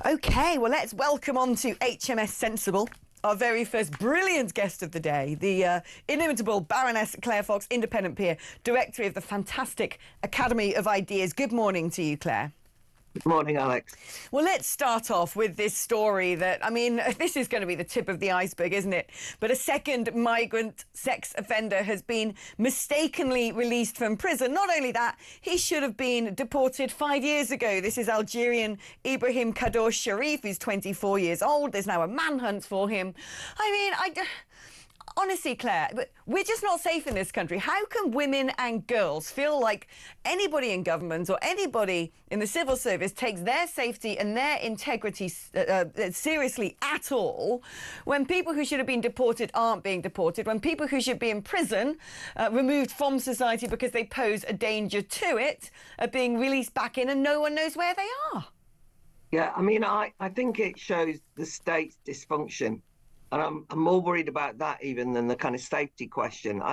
OK, well, let's welcome on to HMS Sensible our very first brilliant guest of the day, the inimitable Baroness Claire Fox, independent peer, director of the fantastic Academy of Ideas. Good morning to you, Claire. Good morning, Alex. Well, let's start off with this story that, I mean, this is going to be the tip of the iceberg, isn't it? But a second migrant sex offender has been mistakenly released from prison. Not only that, he should have been deported 5 years ago. This is Algerian Ibrahim Kadosh Sharif, who's 24 years old. There's now a manhunt for him. I mean, honestly, Claire, we're just not safe in this country. How can women and girls feel like anybody in government or anybody in the civil service takes their safety and their integrity seriously at all when people who should have been deported aren't being deported, when people who should be in prison, removed from society because they pose a danger to it, are being released back in and no one knows where they are? Yeah, I mean, I think it shows the state's dysfunction. And I'm more worried about that even than the kind of safety question.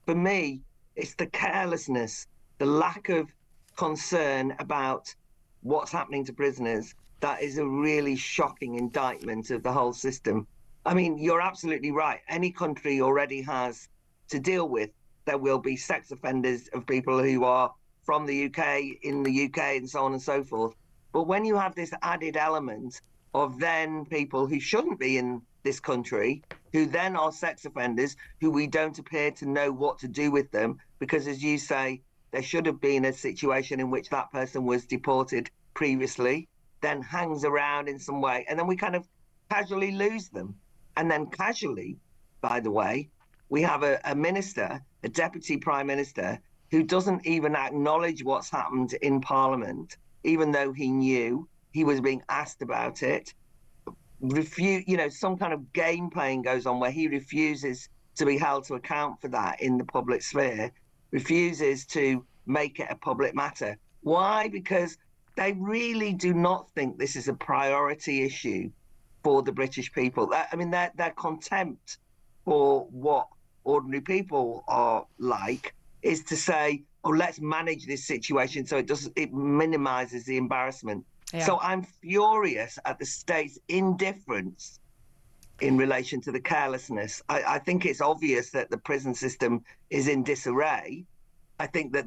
For me, it's the carelessness, the lack of concern about what's happening to prisoners. That is a really shocking indictment of the whole system. I mean, you're absolutely right. Any country already has to deal with. There will be sex offenders of people who are from the UK, in the UK, and so on and so forth. But when you have this added element of then people who shouldn't be in this country, who then are sex offenders, who we don't appear to know what to do with them, because as you say, there should have been a situation in which that person was deported previously, then hangs around in some way, and then we kind of casually lose them. And then casually, by the way, we have a minister, a deputy prime minister, who doesn't even acknowledge what's happened in Parliament, even though he knew. He was being asked about it. Some kind of game playing goes on where he refuses to be held to account for that in the public sphere, refuses to make it a public matter. Why? Because they really do not think this is a priority issue for the British people. I mean, their contempt for what ordinary people are like is to say, oh, let's manage this situation so it minimizes the embarrassment. Yeah. So I'm furious at the state's indifference in relation to the carelessness. I think it's obvious that the prison system is in disarray. I think that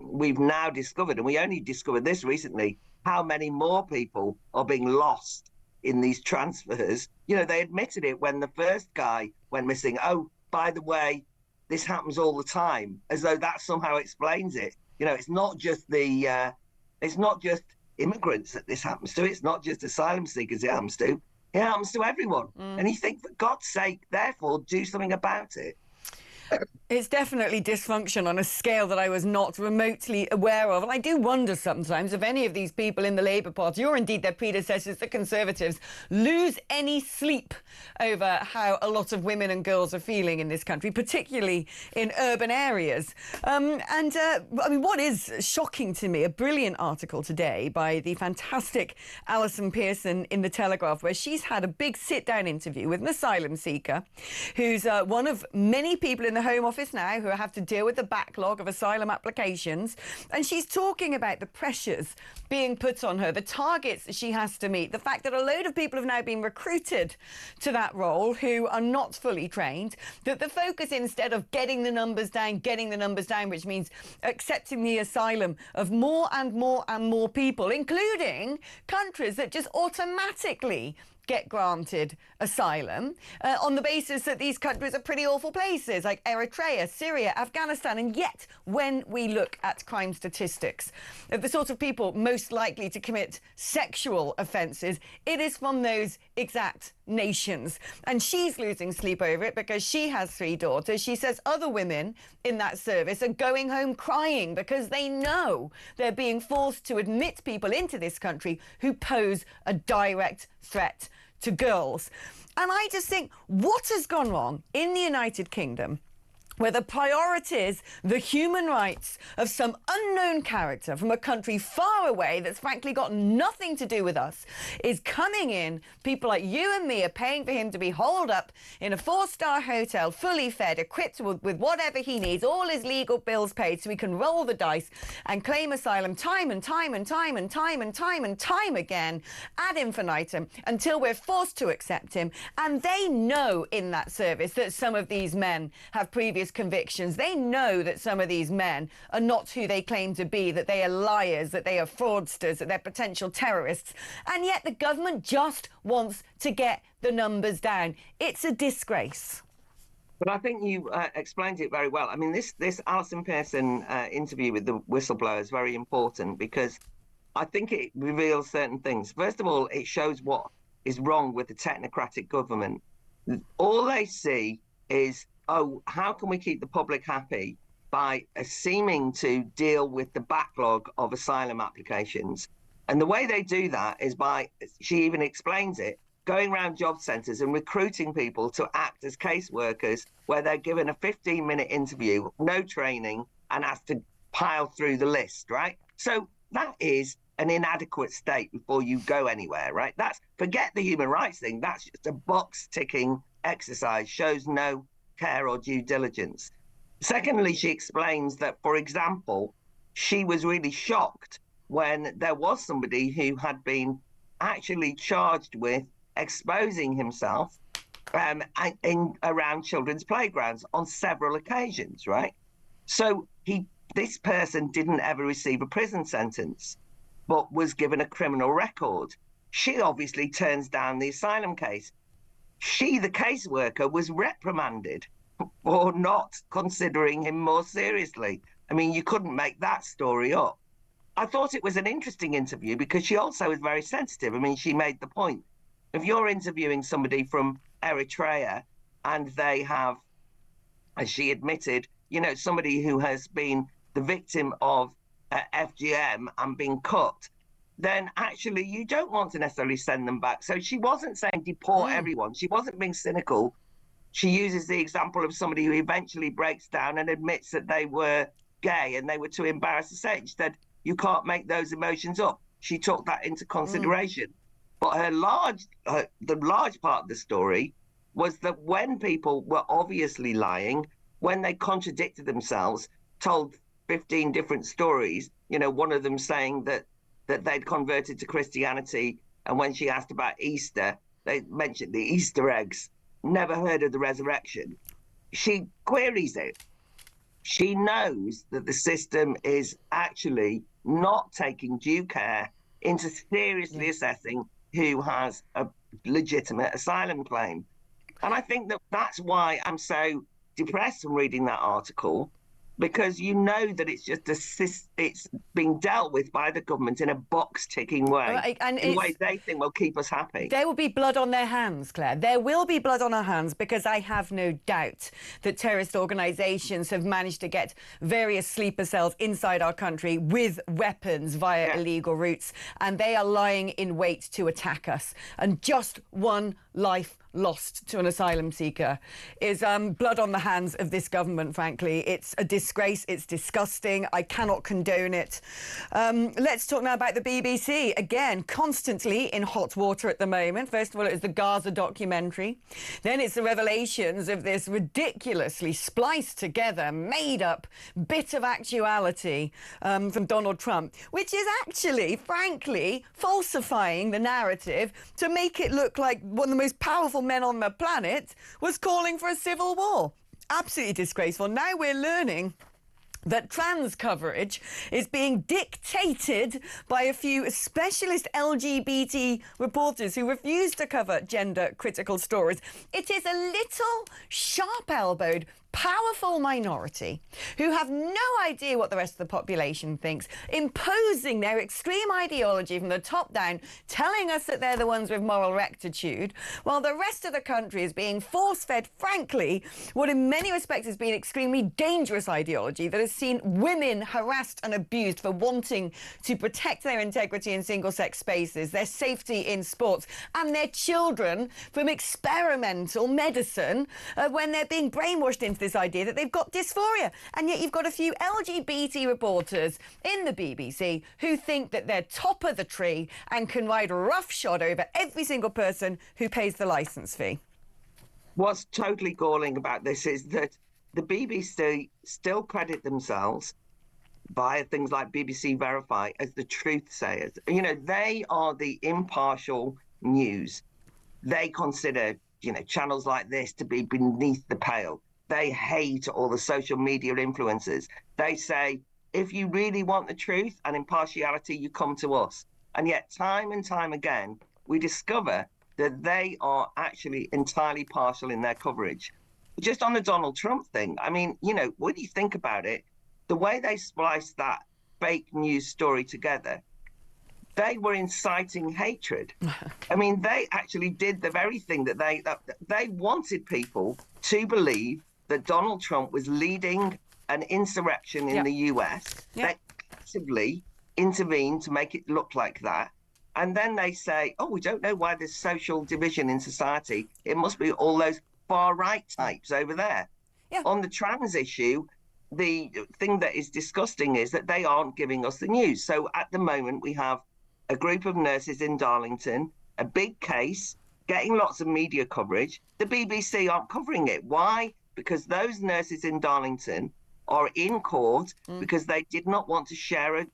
we've now discovered, and we only discovered this recently, how many more people are being lost in these transfers. You know, they admitted it when the first guy went missing. Oh, by the way, this happens all the time, as though that somehow explains it. You know, it's not just immigrants that this happens to. It's not just asylum seekers it happens to everyone. And you think, for God's sake, therefore, do something about it. It's definitely dysfunction on a scale that I was not remotely aware of. And I do wonder sometimes if any of these people in the Labour Party, or indeed their predecessors, the Conservatives, lose any sleep over how a lot of women and girls are feeling in this country, particularly in urban areas. I mean, what is shocking to me, a brilliant article today by the fantastic Alison Pearson in The Telegraph, where she's had a big sit-down interview with an asylum seeker who's one of many people in the Home Office now who have to deal with the backlog of asylum applications, and she's talking about the pressures being put on her, the targets that she has to meet, the fact that a load of people have now been recruited to that role who are not fully trained, that the focus, instead of getting the numbers down, which means accepting the asylum of more and more and more people, including countries that just automatically get granted asylum on the basis that these countries are pretty awful places like Eritrea, Syria, Afghanistan. And yet, when we look at crime statistics of the sort of people most likely to commit sexual offences, it is from those exact nations. And she's losing sleep over it because she has 3 daughters. She says other women in that service are going home crying because they know they're being forced to admit people into this country who pose a direct threat to girls. And I just think, what has gone wrong in the United Kingdom where the priorities, the human rights of some unknown character from a country far away that's frankly got nothing to do with us, is coming in. People like you and me are paying for him to be holed up in a 4-star hotel, fully fed, equipped with whatever he needs, all his legal bills paid, so he can roll the dice and claim asylum time and time and time and time and time and time again ad infinitum until we're forced to accept him. And they know in that service that some of these men have previous convictions. They know that some of these men are not who they claim to be, that they are liars, that they are fraudsters, that they're potential terrorists. And yet the government just wants to get the numbers down. It's a disgrace. But I think you explained it very well. I mean, this Alison Pearson interview with the whistleblower is very important because I think it reveals certain things. First of all, it shows what is wrong with the technocratic government. All they see is, oh, how can we keep the public happy by seeming to deal with the backlog of asylum applications? And the way they do that is by, she even explains it, going around job centres and recruiting people to act as caseworkers, where they're given a 15-minute interview, no training, and has to pile through the list, right? So that is an inadequate state before you go anywhere, right? That's, forget the human rights thing, that's just a box-ticking exercise, shows no care or due diligence. Secondly, she explains that, for example, she was really shocked when there was somebody who had been actually charged with exposing himself around children's playgrounds on several occasions, right? So this person didn't ever receive a prison sentence, but was given a criminal record. She obviously turns down the asylum case. She, the caseworker, was reprimanded for not considering him more seriously. I mean, you couldn't make that story up. I thought it was an interesting interview because she also was very sensitive. I mean, she made the point, if you're interviewing somebody from Eritrea and they have, as she admitted, you know, somebody who has been the victim of FGM and been cut, then actually you don't want to necessarily send them back. So she wasn't saying deport everyone. She wasn't being cynical. She uses the example of somebody who eventually breaks down and admits that they were gay and they were too embarrassed to say it. She said, you can't make those emotions up. She took that into consideration. But the large part of the story was that when people were obviously lying, when they contradicted themselves, told 15 different stories, you know, one of them saying that they'd converted to Christianity, and when she asked about Easter, they mentioned the Easter eggs, never heard of the resurrection. She queries it. She knows that the system is actually not taking due care into seriously assessing who has a legitimate asylum claim. And I think that that's why I'm so depressed from reading that article, because you know that it's just it's being dealt with by the government in a box-ticking way, right, and in ways they think will keep us happy. There will be blood on their hands, Claire. There will be blood on our hands, because I have no doubt that terrorist organisations have managed to get various sleeper cells inside our country with weapons via illegal routes, and they are lying in wait to attack us. And just one life lost to an asylum seeker is blood on the hands of this government, frankly. It's a disgrace. It's disgusting. I cannot condone it. Let's talk now about the BBC. Again, constantly in hot water at the moment. First of all, it was the Gaza documentary. Then it's the revelations of this ridiculously spliced together, made up bit of actuality from Donald Trump, which is actually, frankly, falsifying the narrative to make it look like one of the most powerful men on the planet was calling for a civil war. Absolutely disgraceful. Now we're learning that trans coverage is being dictated by a few specialist LGBT reporters who refuse to cover gender-critical stories. It is a little sharp-elbowed, powerful minority who have no idea what the rest of the population thinks, imposing their extreme ideology from the top down, telling us that they're the ones with moral rectitude, while the rest of the country is being force-fed, frankly, what in many respects has been extremely dangerous ideology that has seen women harassed and abused for wanting to protect their integrity in single-sex spaces, their safety in sports, and their children from experimental medicine when they're being brainwashed into this this idea that they've got dysphoria. And yet you've got a few LGBT reporters in the BBC who think that they're top of the tree and can ride roughshod over every single person who pays the licence fee. What's totally galling about this is that the BBC still credit themselves via things like BBC Verify as the truth sayers. You know, they are the impartial news. They consider, you know, channels like this to be beneath the pale. They hate all the social media influencers. They say, if you really want the truth and impartiality, you come to us. And yet time and time again, we discover that they are actually entirely partial in their coverage. Just on the Donald Trump thing, I mean, you know, when you think about it, the way they spliced that fake news story together, they were inciting hatred. I mean, they actually did the very thing that they wanted people to believe that Donald Trump was leading an insurrection in the US. They actively intervened to make it look like that. And then they say, oh, we don't know why there's social division in society. It must be all those far-right types over there. On the trans issue, the thing that is disgusting is that they aren't giving us the news. So at the moment, we have a group of nurses in Darlington, a big case, getting lots of media coverage. The BBC aren't covering it. Why? Because those nurses in Darlington are in court because they did not want to share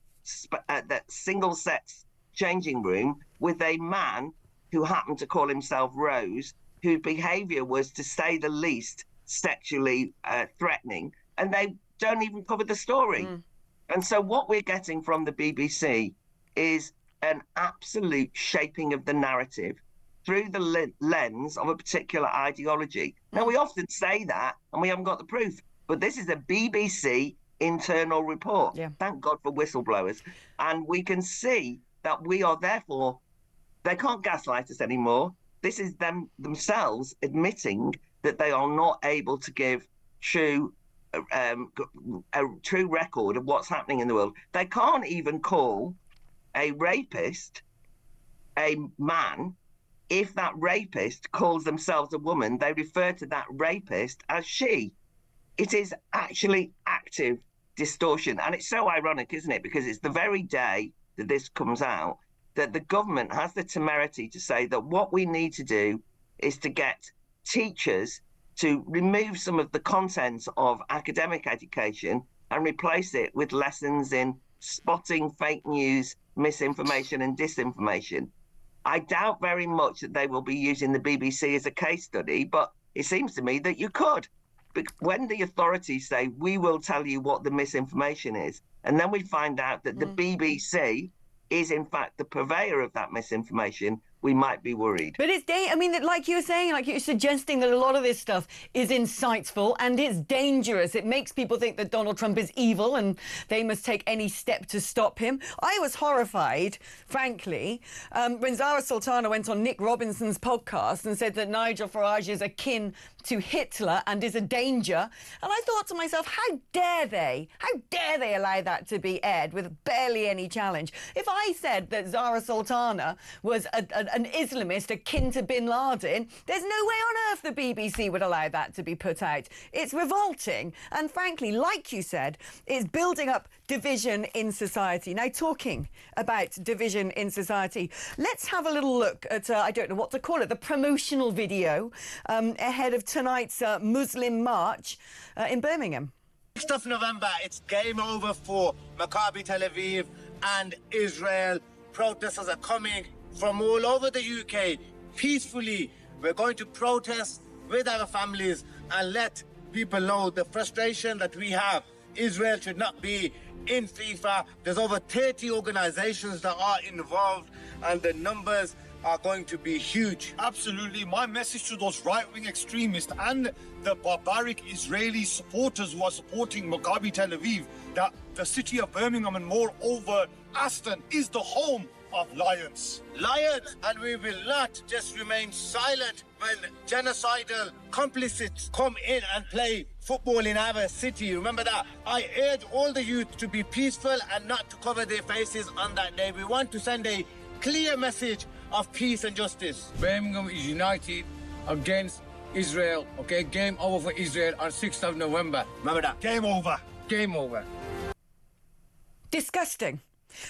that single-sex changing room with a man who happened to call himself Rose, whose behaviour was, to say the least, sexually threatening, and they don't even cover the story. And so what we're getting from the BBC is an absolute shaping of the narrative through the lens of a particular ideology. Now, we often say that, and we haven't got the proof, but this is a BBC internal report. Thank God for whistleblowers. And we can see that we are therefore, they can't gaslight us anymore. This is them themselves admitting that they are not able to give a true record of what's happening in the world. They can't even call a rapist a man. If that rapist calls themselves a woman, they refer to that rapist as she. It is actually active distortion. And it's so ironic, isn't it? Because it's the very day that this comes out that the government has the temerity to say that what we need to do is to get teachers to remove some of the content of academic education and replace it with lessons in spotting fake news, misinformation and disinformation. I doubt very much that they will be using the BBC as a case study, but it seems to me that you could. But when the authorities say, we will tell you what the misinformation is, and then we find out that the BBC is in fact the purveyor of that misinformation, we might be worried. But it's, I mean, like you were saying, like you're suggesting that a lot of this stuff is insightful and it's dangerous. It makes people think that Donald Trump is evil and they must take any step to stop him. I was horrified, frankly, when Zara Sultana went on Nick Robinson's podcast and said that Nigel Farage is akin to Hitler and is a danger. And I thought to myself, how dare they? How dare they allow that to be aired with barely any challenge? If I said that Zara Sultana was an Islamist akin to bin Laden, there's no way on earth the BBC would allow that to be put out. It's revolting. And frankly, like you said, it's building up division in society. Now, talking about division in society, let's have a little look at, I don't know what to call it, the promotional video ahead of tonight's Muslim march in Birmingham. 6th of November, it's game over for Maccabi Tel Aviv and Israel. Protesters are coming from all over the UK peacefully. We're going to protest with our families and let people know the frustration that we have. Israel should not be in FIFA. There's over 30 organizations that are involved and the numbers are going to be huge. Absolutely. My message to those right-wing extremists and the barbaric Israeli supporters who are supporting Maccabi Tel Aviv, that the city of Birmingham and moreover Aston is the home of lions. Lions, and we will not just remain silent when genocidal complicits come in and play football in our city. Remember that. I urge all the youth to be peaceful and not to cover their faces on that day. We want to send a clear message of peace and justice. Birmingham is united against Israel, okay? Game over for Israel on 6th of November. Remember that? Game over. Game over. Disgusting.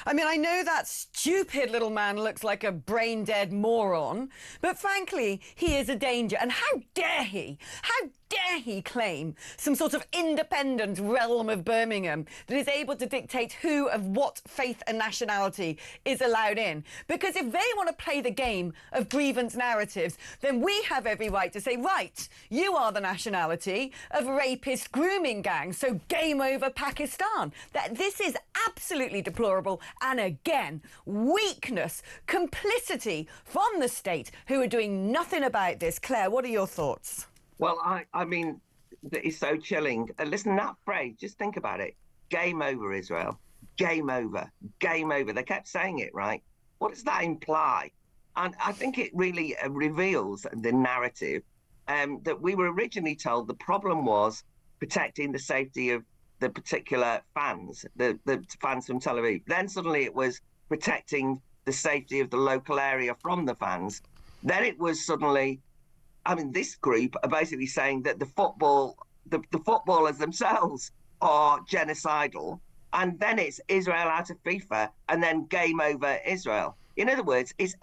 I mean, I know that stupid little man looks like a brain-dead moron, but frankly, he is a danger. And how dare he claim some sort of independent realm of Birmingham that is able to dictate who of what faith and nationality is allowed in? Because if they want to play the game of grievance narratives, then we have every right to say, right, you are the nationality of rapist grooming gangs, so game over Pakistan. This is absolutely deplorable. And again, weakness, complicity from the state who are doing nothing about this. Claire, what are your thoughts? Well, I mean, it's so chilling. Listen, that phrase, just think about it. Game over, Israel. Game over. Game over. They kept saying it, right? What does that imply? And I think it really reveals the narrative that we were originally told the problem was protecting the safety of the particular fans, the fans from Tel Aviv. Then suddenly it was protecting the safety of the local area from the fans. Then it was suddenly, I mean, this group are basically saying that the footballers themselves are genocidal, and then it's Israel out of FIFA, and then game over Israel. In other words, it's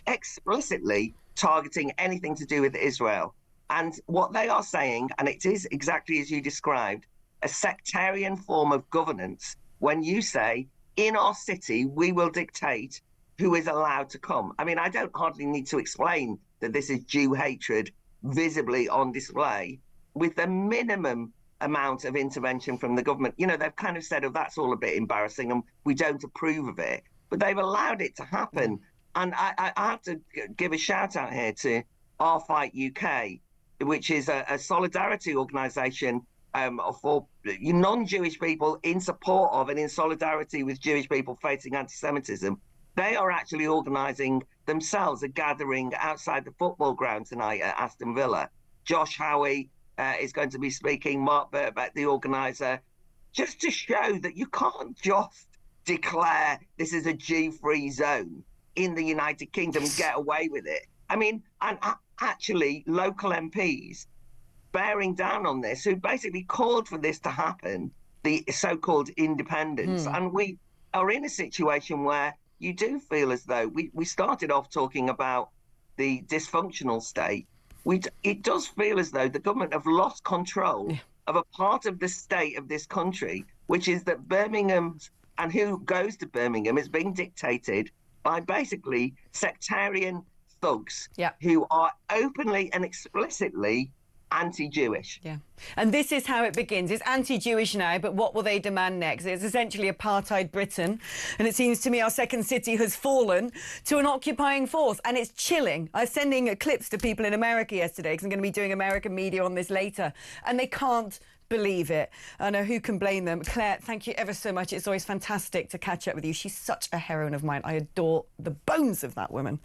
explicitly targeting anything to do with Israel. And what they are saying, and it is exactly as you described, a sectarian form of governance, when you say, in our city, we will dictate who is allowed to come. I mean, I don't hardly need to explain that this is Jew hatred visibly on display with the minimum amount of intervention from the government. You know, they've kind of said, oh, that's all a bit embarrassing and we don't approve of it. But they've allowed it to happen. And I have to give a shout out here to Our Fight UK, which is a solidarity organisation for non-Jewish people in support of and in solidarity with Jewish people facing anti-Semitism. They are actually organising themselves a gathering outside the football ground tonight at Aston Villa. Josh Howie is going to be speaking, Mark Birkbeck, the organiser, just to show that you can't just declare this is a Jew-free zone in the United Kingdom and get away with it. I mean, and actually local MPs bearing down on this, who basically called for this to happen, the so-called independence. And we are in a situation where you do feel as though we started off talking about the dysfunctional state. It does feel as though the government have lost control of a part of the state of this country, which is that Birmingham and who goes to Birmingham is being dictated by basically sectarian thugs who are openly and explicitly anti-Jewish. Yeah. And this is how it begins. It's anti-Jewish now, but what will they demand next? It's essentially apartheid Britain. And it seems to me our second city has fallen to an occupying force. And it's chilling. I was sending clips to people in America yesterday because I'm going to be doing American media on this later. And they can't believe it. I know who can blame them. Claire, thank you ever so much. It's always fantastic to catch up with you. She's such a heroine of mine. I adore the bones of that woman.